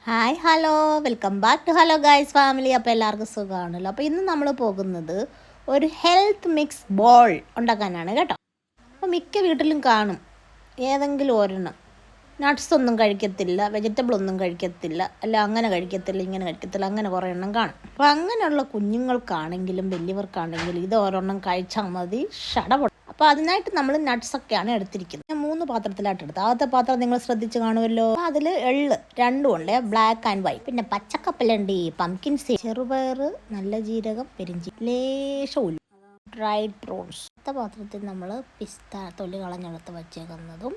Hi hello welcome back to hello guys family. അപ്പോൾ എല്ലാവർക്കും സുഖമാണല്ലോ. അപ്പോൾ ഇന്ന് നമ്മൾ പോകുന്നത് ഒരു ഹെൽത്ത് മിക്സ് ബോൾ ഉണ്ടാക്കാനാണ് കേട്ടോ. അപ്പോൾ മിക്ക വീട്ടിലും കാണും ഏതെങ്കിലും ഒരെണ്ണം. നട്ട്സ് ഒന്നും കഴിക്കത്തില്ല, വെജിറ്റബിൾ ഒന്നും കഴിക്കത്തില്ല, അല്ല അങ്ങനെ കഴിക്കത്തില്ല, ഇങ്ങനെ കഴിക്കത്തില്ല, അങ്ങനെ കുറേ എണ്ണം കാണും. അപ്പോൾ അങ്ങനെയുള്ള കുഞ്ഞുങ്ങൾക്കാണെങ്കിലും വലിയവർക്കാണെങ്കിലും ഇത് ഒരെണ്ണം കഴിച്ചാൽ മതി, ഷടപൊട. അപ്പോൾ അതിനായിട്ട് നമ്മൾ നട്ട്സൊക്കെയാണ് എടുത്തിരിക്കുന്നത്. ഞാൻ 3 പാത്രത്തിലായിട്ട് എടുത്തത്. ആദ്യത്തെ പാത്രം നിങ്ങൾ ശ്രദ്ധിച്ച് കാണുമല്ലോ. അപ്പോൾ അതിൽ എള്ള് രണ്ടും ഉണ്ട്, ബ്ലാക്ക് ആൻഡ് വൈറ്റ്. പിന്നെ പച്ചക്കപ്പലണ്ടി, പംകിൻ സീഡ്, ചെറുപയർ, നല്ല ജീരകം, ലേശം ഉള്ളി, ഡ്രൈഡ് ഫ്രൂട്ട്സ്. അടുത്ത പാത്രത്തിൽ നമ്മൾ പിസ്ത തൊലി കളഞ്ഞെടുത്ത് വച്ചേക്കുന്നതും,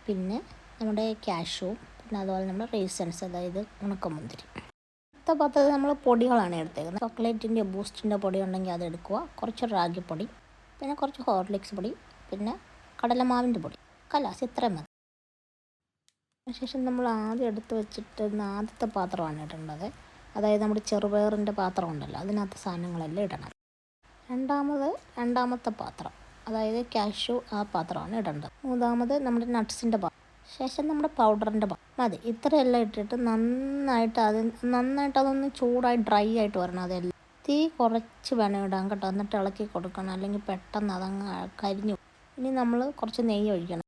പിന്നെ നമ്മുടെ കാഷ്യൂവും, പിന്നെ അതുപോലെ നമ്മുടെ റേസൻസ്, അതായത് ഉണക്കമുന്തിരി. അടുത്ത പാത്രത്തിൽ നമ്മൾ പൊടികളാണ് എടുത്തേക്കുന്നത്. ചോക്ലേറ്റിൻ്റെ ബൂസ്റ്റിൻ്റെ പൊടി ഉണ്ടെങ്കിൽ അത് എടുക്കുക, കുറച്ച് റാഗിപ്പൊടി, പിന്നെ കുറച്ച് ഹോർലിക്സ് പൊടി, പിന്നെ കടലമാവിൻ്റെ പൊടി, കലാസ്, ഇത്രയും മതി. അതിനുശേഷം നമ്മൾ ആദ്യം എടുത്ത് വെച്ചിട്ട് ആദ്യത്തെ പാത്രമാണ് ഇടേണ്ടത്. അതായത് നമ്മുടെ ചെറുപയറിൻ്റെ പാത്രം ഉണ്ടല്ലോ, അതിനകത്ത് സാധനങ്ങളെല്ലാം ഇടണം. രണ്ടാമത്തെ പാത്രം, അതായത് കാഷ്യൂ, ആ പാത്രമാണ് ഇടേണ്ടത്. മൂന്നാമത് നമ്മുടെ നട്ട്സിൻ്റെ പാത്രം, ശേഷം നമ്മുടെ പൗഡറിൻ്റെ പാത്രം മതി. ഇത്രയെല്ലാം ഇട്ടിട്ട് നന്നായിട്ട് അതൊന്ന് ചൂടായി ഡ്രൈ ആയിട്ട് വരണം. അതെല്ലാം തീ കുറച്ച് വേണം ഇടാൻ കേട്ടോ, എന്നിട്ട് ഇളക്കി കൊടുക്കണം, അല്ലെങ്കിൽ പെട്ടെന്ന് അതങ്ങ് കരിഞ്ഞു. ഇനി നമ്മൾ കുറച്ച് നെയ്യ് ഒഴിക്കണം.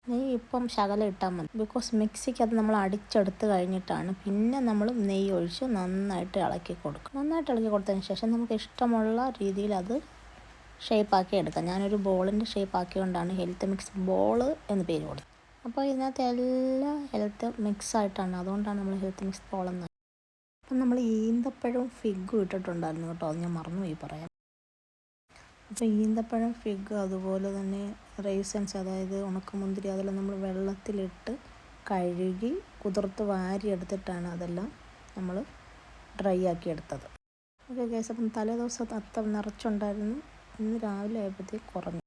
നെയ്യ് ഇപ്പം ശകലം ഇട്ടാൽ മതി, ബിക്കോസ് മിക്സിക്ക് അത് നമ്മൾ അടിച്ചെടുത്ത് കഴിഞ്ഞിട്ടാണ് പിന്നെ നമ്മൾ നെയ്യ് ഒഴിച്ച് നന്നായിട്ട് ഇളക്കി കൊടുക്കും. നന്നായിട്ട് ഇളക്കി കൊടുത്തതിന് ശേഷം നമുക്ക് ഇഷ്ടമുള്ള രീതിയിൽ അത് ഷേപ്പാക്കി എടുക്കാം. ഞാനൊരു ബോളിൻ്റെ ഷേപ്പാക്കിക്കൊണ്ടാണ് ഹെൽത്ത് മിക്സ് ബോൾ എന്ന് പേര് കൊടുത്തത്. അപ്പോൾ ഇതിനകത്ത് എല്ലാം ഹെൽത്ത് മിക്സായിട്ടാണ്, അതുകൊണ്ടാണ് നമ്മൾ ഹെൽത്ത് മിക്സ് ബോൾ എന്ന്. അപ്പം നമ്മൾ ഈന്തപ്പഴവും ഫിഗും ഇട്ടിട്ടുണ്ടായിരുന്നു കേട്ടോ, അത് ഞാൻ മറന്നുപോയി പറയാൻ. അപ്പോൾ ഈന്തപ്പഴം, ഫിഗ്, അതുപോലെ തന്നെ റൈസൻസ്, അതായത് ഉണക്കമുന്തിരി, അതെല്ലാം നമ്മൾ വെള്ളത്തിലിട്ട് കഴുകി കുതിർത്ത് വാരി എടുത്തിട്ടാണ് അതെല്ലാം നമ്മൾ ഡ്രൈ ആക്കി എടുത്തത്. ഓക്കെ ഗൈസ്, അപ്പം തലേ ദിവസം അത്തം നിറച്ചുണ്ടായിരുന്നു, ഇന്ന് രാവിലെ ആയപ്പോഴത്തേക്ക് കുറഞ്ഞു.